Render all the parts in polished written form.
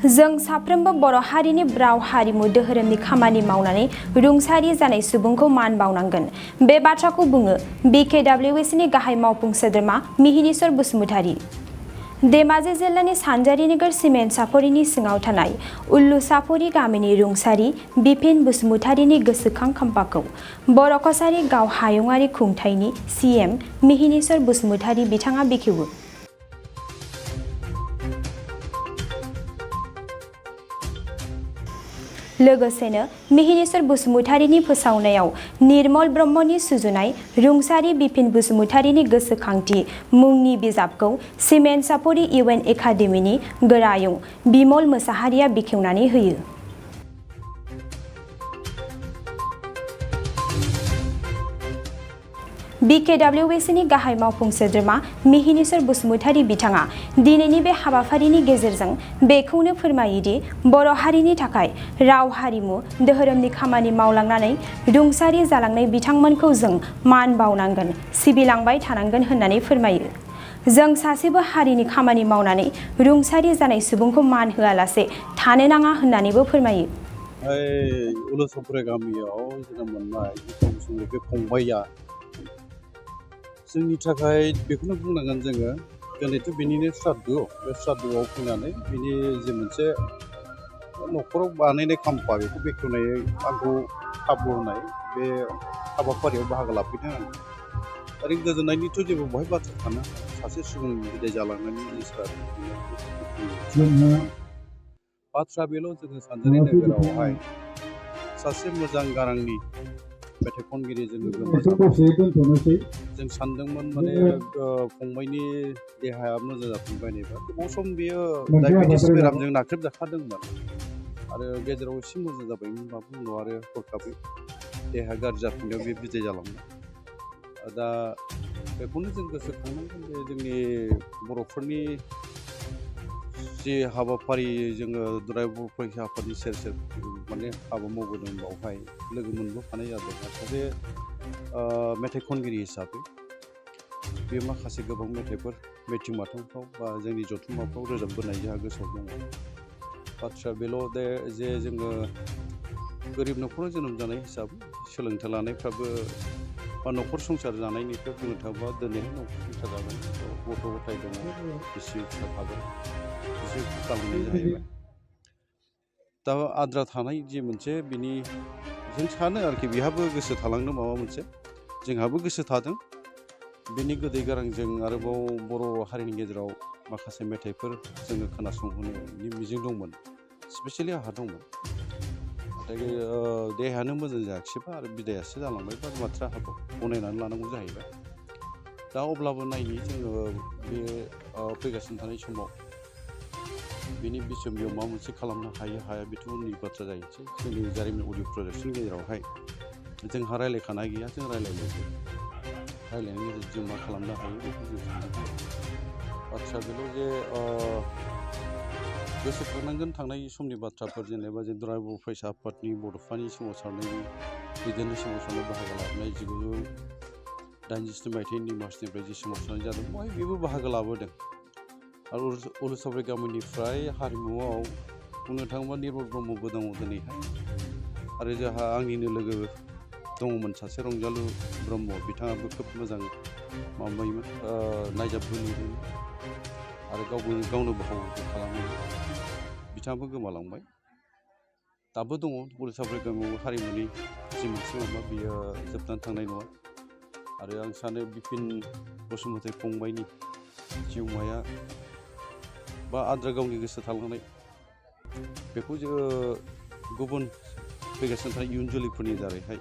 जों साफ्रोमबो बर' हारिनि राव हारिमु धोरोमनि खामानि मावनानै रुंसारि जानाय सुबुंखौ मान बावनांगोन। बे बाथ्राखौ बुङो BKWCनि गाहाय मावफुं सोद्रोमा मिहिनीश्वर बसुमतारी। धेमाजि जिल्लानि सानजारि नोगोर सिमेन्ट सापरिनि सिङाव थानाय उल्लुसापरि गामिनि रुंसारि बिपिन बसुमतारीनि गोसोखां खाम्फाखौ बर' कछारी गाव हायुङारि खुंथायनि CM मिहिनीश्वर बसुमतारी बिथाङा बेखेवो। लोगोसेनो मिहिनीश्वर बसुमतारीनि फोसावनायाव निर्मल ब्रह्मनि सुजुनाय रुंसारि बिपिन बसुमतारीनि गोसोखांथि मुंनि बिजाबखौ सिमेन्ट सापरि UN एकाडेमिनि गोरायुं बिमल मोसाहारिया बेखेवनानै होयो। BKWCनि गाहाय मावफुं सोद्रोमा मिहिनीश्वर बसुमतारी बिथाङा दिनैनि बे हाबाफारिनि गेजेरजों बेखौनो फोरमायो दि बर' हारिनि थाखाय राव हारिमु धोरोमनि खामानि मावलांनानै रुंसारि जालांनाय बिथांमोनखौ जों मान बावनांगोन, सिबिलांबाय थानांगोन होननानै फोरमायो। जों सासेबो हारिनि खामानि मावनानै रुंसारि जानाय सुबुंखौ मान होआलासे थानो नाङा होननानैबो फोरमायो। उल्लुसापरि गामियाव जोनोम मोननाय बे फंबाइया जोंनि थाखाय बेखौनो बुंनांगोन जोङो दिनैथ' बेनिनो श्राद्ध, बे श्राद्धआव फैनानै बिनि जे मोनसे न'खराव बानायनाय खाम्फा बेखौ बेखेवनाय आंखौ खाबु होनाय बे हाबाफारियाव बाहागो लाफैदों आं। ओरैनो गोजोननायनिथ' जेबो बहाय बाथ्रा थानो सासे सुबुं बिदाय जालांनायनि बाथ्रा बेल' जोङो सानजारि नोगोरावहाय सासे मोजां गारांनि मेथाइ खनगिरि जोङो गोमाजाबाय। जों सानदोंमोन माने फंबाइनि देहाया मोजां जाफिनबायनोबा गोबाव सम बियो डायबेटिस बेरामजों नाख्रेबजाखादोंमोन आरो गेजेराव एसे मोजां जाबायमोनबाबो उनाव आरो हरखाबै देहा गाज्रि जाफिननायाव बे बिदाय जालांबाय। दा बेखौनो जों गोसोखांनांगोन जे जोंनि बर'फोरनि जे हाबाफारि जोङो दुलाराय बर' फरायसा आफादनि सेर सेर माने हाबा मावबोदों बावहाय लोगो मोनबोफानाय जादों। सासे मेथाइ खनगिरि हिसाबै बे माखासे गोबां मेथाइफोर मिथिं मावथांफ्राव बा जोंनि जथुम्माफ्राव रोजाबबोनाय जोंहा गोसोआव दङ। बाथ्राया बेल' जे जोङो गोरिब न'खराव जोनोम जानाय हिसाबै सोलोंथाइ लानायफ्राबो बा न'खर संसार जानायनिफ्राय बुंनो थाङोबा दिनैहाय न'खर संसार जाबाय, गथ' गथाय दङ, बिसि फिसा थाबाय, बिसि गालांनाय जाहैबाय। दा आद्रा थानाय जि मोनसे बिनि जों सानो आरोखि बेहाबो गोसो थालांदों माबा मोनसे, जोंहाबो गोसो थादों बिनि गोदै गारांजों आरोबाव बर' हारिनि गेजेराव माखासे मेथाइफोर जोङो खोनासंहोनायनि मिजिं दंमोन, स्पेसियेलि आंहा दंमोन। नाथाय देहायानो मोजां जायाखिसैबा आरो बिदायासो जालांबाय बा बाथ्रा हाबाव गनायनानै लानांगौ जाहैबाय। दा अब्लाबो नायनि जोङो बे फैगासिनो थानाय समाव बिनि बिसम्बियाव माबा मोनसे खालामनो हायो हाया बेथ' उननि बाथ्रा जाहैनोसै। जोंनि जारिमिन अडिअ प्रजेक्टनि गेजेरावहाय जोंहा रायज्लायखानाय गैया, जों रायज्लायनायनि गेजेरजों जों मा खालामनो हायो बेखौ जों साननांगोन। बाथ्राया बेल' जे गोसोखांनांगोन थांनाय समनि बाथ्राफोर, जेनेबा जों दुलाराय बर' फरायसा आफादनि बड'फानि सोमावसारनायनि दैदेननाय सोमावसारनायाव बाहागो लाबोनाय 1987 मायथाइनि मार्चनिफ्राय जि सोमावसारनाय जादों बेवहाय बेबो बाहागो लाबोदों। आरो उल्लुसापरि गामिनिफ्राय हारिमुआव बुंनो थाङोबा निर्मल ब्रह्मबो दङ दिनैहाय, आरो जोंहा आंनिनो लोगो दङमोन सासे रंजालु ब्रह्म, बिथाङाबो खोब मोजां माबायोमोन, नायजाबबो लिरोमोन आरो गावनो भावबो खालामोमोन। बिथाङाबो गोमालांबाय। दाबो दङ उल्लुसापरि गामियाव हारिमुनि जि मोनसे माबा बियो जोबनानै थांनाय नङा। आरो आं सानो बिपिन बसुमतारी फंबाइनि जिउमाया बा आद्रा गावनि गोसो थालांनाय बेखौ जोङो गुबुन फैगासिनो थानाय इयुन जोलैफोरनि दारैहाय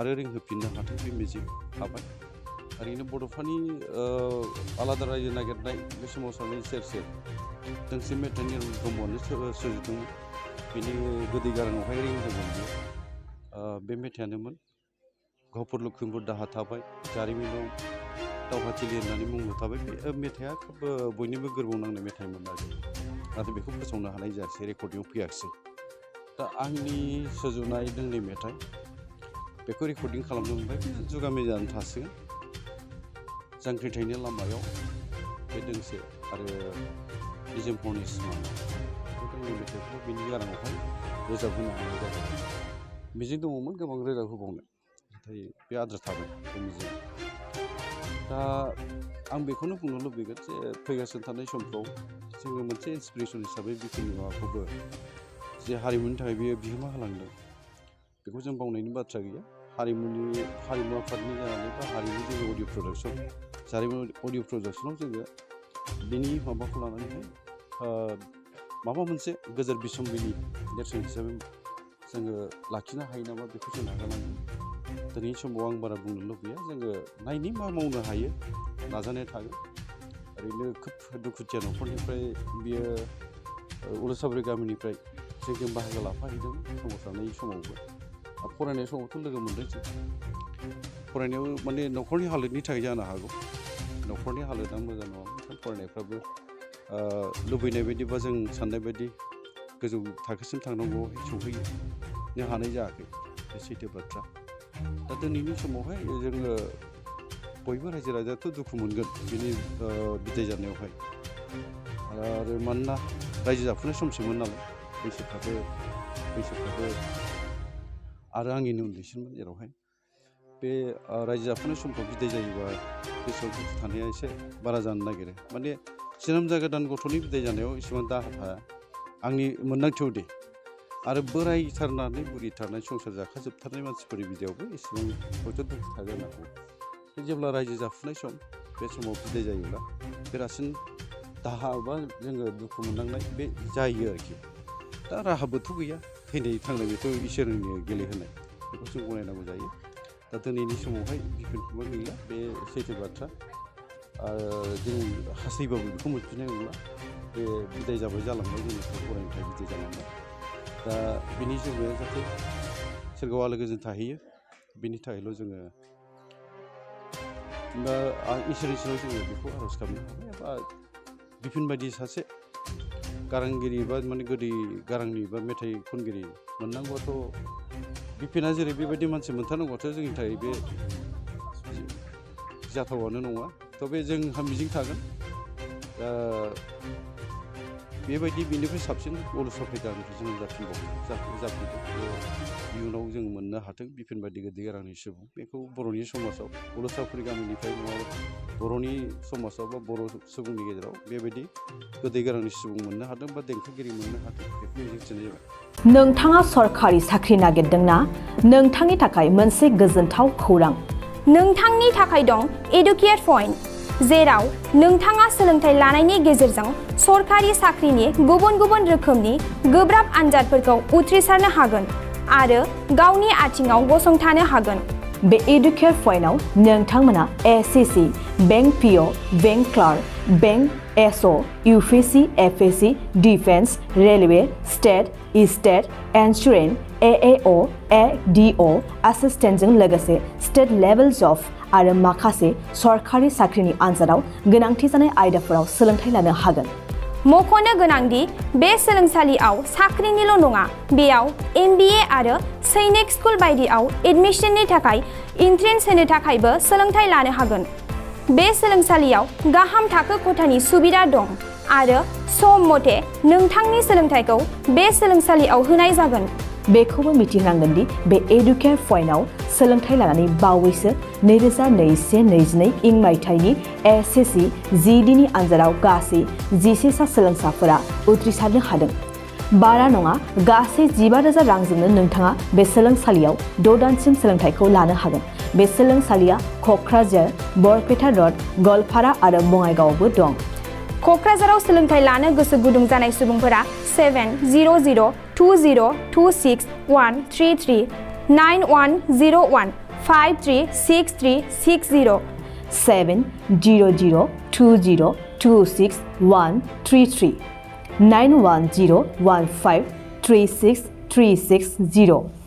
आरो रिंहोफिननो हाथों बे मिजिं थाबाय। ओरैनो बड'फानि आलादा रायजो नागिरनाय बे सोमावसारनायनि सेर सेर दोंसे मेथाइ निर्मल ब्रह्मआनो सुजुदोंमोन, बेनि गोदै गाराङावहाय रिंदोंमोन बे मेथाइयानोमोन घपुर लखिमपुर दाहा थाबाय, जारिमिनाव दावहाथिलि होननानै मुं थाबाय। बे मेथाइआ खोब बयनिबो गोरबोआव नांनाय मेथाइमोन आरो, नाथाय बेखौ फोसावनो हानाय जायासै, रेकर्डिंआव फैयाखिसै। दा आंनि सुजुनाय दोंनै मेथाइ बेखौ रेकर्डिं खालामनो मोनबाय, जुगामि जानानै थासिगोन। जांख्रिथायनि लामायाव बे दोंसे आरो निजोम हरनि सिमां जोंनि मेथाइखौ बिनि गाराङावहाय रोजाबहोनो हानाय जाबाय मिजिं दङमोन गोबां रोजाब होबावनो नाथाय बे आद्रा थाबाय बे मिजिं दा आं बेखौनो बुंनो लुबैगोन जे फैगासिनो थानाय समफ्राव जोङो मोनसे इन्सपिरेसन हिसाबै बिपिनि माबाखौबो जे हारिमुनि थाखाय बियो बिहोमा होलांदों बेखौ जों बावनायनि बाथ्रा गैया हारिमु आफादनि जानानै बा हारिमु जोंनि अडिअ प्रडाक्सन जारिमिन अडिअ प्रडाक्सनाव जोङो बिनि माबाखौ लानानैहाय माबा मोनसे गोजोर बिसम्बिनि नेरसोन हिसाबै जोङो लाखिनो हायो नामा बेखौ जों नाजानांगोन दिनैनि समाव आं बारा बुंनो लुबैया जोङो नायनि मा मावनो हायो नाजानाया थागोन ओरैनो खोब दुखुथिया न'खरनिफ्राय बियो उलुसाबारि गामिनिफ्राय जोंजों बाहागो लाफाहैदोंमोन सोमावसारनाय समावबो फरायनाय समावथ' लोगो मोनदों जों फरायनायाव माने न'खरनि हालोदनि थाखाय जानो हागौ न'खरनि हालोदा मोजां नङामोन फरायनायफ्राबो लुबैनाय बायदि बा जों साननाय बायदि गोजौ थाखोसिम थांनांगौहाय सौहैनो हानाय जायाखै बे सैथो बाथ्रा दा दिनैनि समावहाय जोङो बयबो रायजो राजायाथ' दुखु मोनगोन बिनि बिदाय जानायावहाय आरो मानोना रायजो जाफुनाय समसोमोन नालाय बैसोफ्राबो आरो आंनिनो उन्दैसिनमोन जेरावहाय बे रायजो जाफुनाय समफ्राव बिदाय जायोबा गोसोआव दुखु थानाया एसे बारा जानो नागिरो माने जोनोम जागोदान गथ'नि बिदाय जानायाव एसेबां दाहा थाया आंनि मोन्दांथियाव दे आरो बोरायथारनानै बुरिथारनाय संसार जाखाजोबथारनाय मानसिफोरनि बिदायावबो एसेबां हयथ' दुखु थाजानो हागौ जेब्ला रायजो जाफुनाय सम बे समाव बिदाय जायोब्ला बेरासिन दाहा बा जोङो दुखु मोननांनाय बे जायो आरोखि दा राहाबोथ' गैया थैनाय थांनाय बेथ' इसोरनि गेलेहोनाय बेखौ जों गनायनांगौ जायो दा दिनैनि समावहाय बिफोरखौबो गैला बे सैथो बाथ्रा जों हास्थायबाबो बेखौ मोनफिननाय नंला बे बिदाय जाबाय जालांबाय जोंनिफ्राय फरायनो थाखाय बिदाय जालांबाय दा बिनि जोङो जाहाथे सोरगोआव आलो गोजोन थाहैयो बिनि थाखायल' जोङो दा इसोरनि सायाव जोङो बेखौ आर'ज गाबनो हाबाय एबा बिपिन बायदि सासे गारांगिरि बा माने गोदै गारांनि बा मेथाइ खनगिरि मोननांगौआथ' बिपिना जेरै बेबायदि मानसि मोनथारनांगौआथ' जोंनि थाखाय बे जाथावानो नङा थ' बे जोंहा मिजिं थागोन दा बेबायदि बेनिफ्राय साबसिन उलुसाबारि गामिनिफ्राय जों जाफिनदों इयुनाव जों मोननो हाथों बिपिन बायदि गोदै गारांनि सुबुं बेखौ बर'नि समाजाव उलुसाबारि गामिनिफ्राय नङाबा बर'नि समाजाव बा बर' सुबुंनि गेजेराव बेबायदि गोदै गारांनि सुबुं मोननो हादों बा देंखोगिरि मोननो हादों बेखौ मिजिंथिनाय जाबाय नोंथाङा सरखारि साख्रि नागिरदोंना नोंथांनि थाखाय मोनसे गोजोनथाव खौरां नोंथांनि थाखाय दं एडुकेट पइन्ट जेराव नोंथाङा सोलोंथाइ लानायनि गेजेरजों सरखारि साख्रिनि गुबुन गुबुन रोखोमनि गोब्राब आनजादफोरखौ उथ्रिसारनो हागोन आरो गावनि आथिङाव गसंथानो हागोन बे एडुकेट पइन्टआव नोंथांमोना SSC bank PO bank clerk bank एसअ इउपिएससि एफएससि डिफेन्स रेलवे स्टेट एन्सुरेन्स एएअ एडिअ एसिस्टेन्टजों लोगोसे स्टेट लेभेल जब आरो माखासे सरखारि साख्रिनि आनजादाव गोनांथि जानाय आयदाफोराव सोलोंथाइ लानो हागोन मख'नो गोनांदि बे सोलोंसालियाव साख्रिनिल' नङा बेयाव MBA आरो सैनिक स्कुल बायदियाव एडमिशननि थाखाय एन्ट्रेन्स होनो थाखायबो सोलोंथाइ लानो हागोन बे सोलोंसालियाव गाहाम थाखो खथानि सुबिदा दं आरो सम मथे नोंथांनि सोलोंथाइखौ बे सोलोंसालियाव होनाय जागोन बेखौबो मिथिनांगोन दि बे एडुकेट पइन्टआव सोलोंथाइ लानानै बावैसो 2021-22 इं मायथाइनि एसएससि जिडिनि आनजादाव गासै 11 सा सोलोंसाफोरा उथ्रिसारनो हादों बारा नङा गासै 15,000 रांजोंनो नोंथाङा बे सोलोंसालियाव 6 दानसिम सोलोंथाइखौ लानो हागोन बे सोलोंसालिया क'क्राझार बरपेटा रड गवालपारा आरो बङाइगावआवबो दं क'क्राझाराव सोलोंथाइ लानो गोसो गुदुं जानाय सुबुंफोरा 70020261133 9101 536360 70020261133 9101536360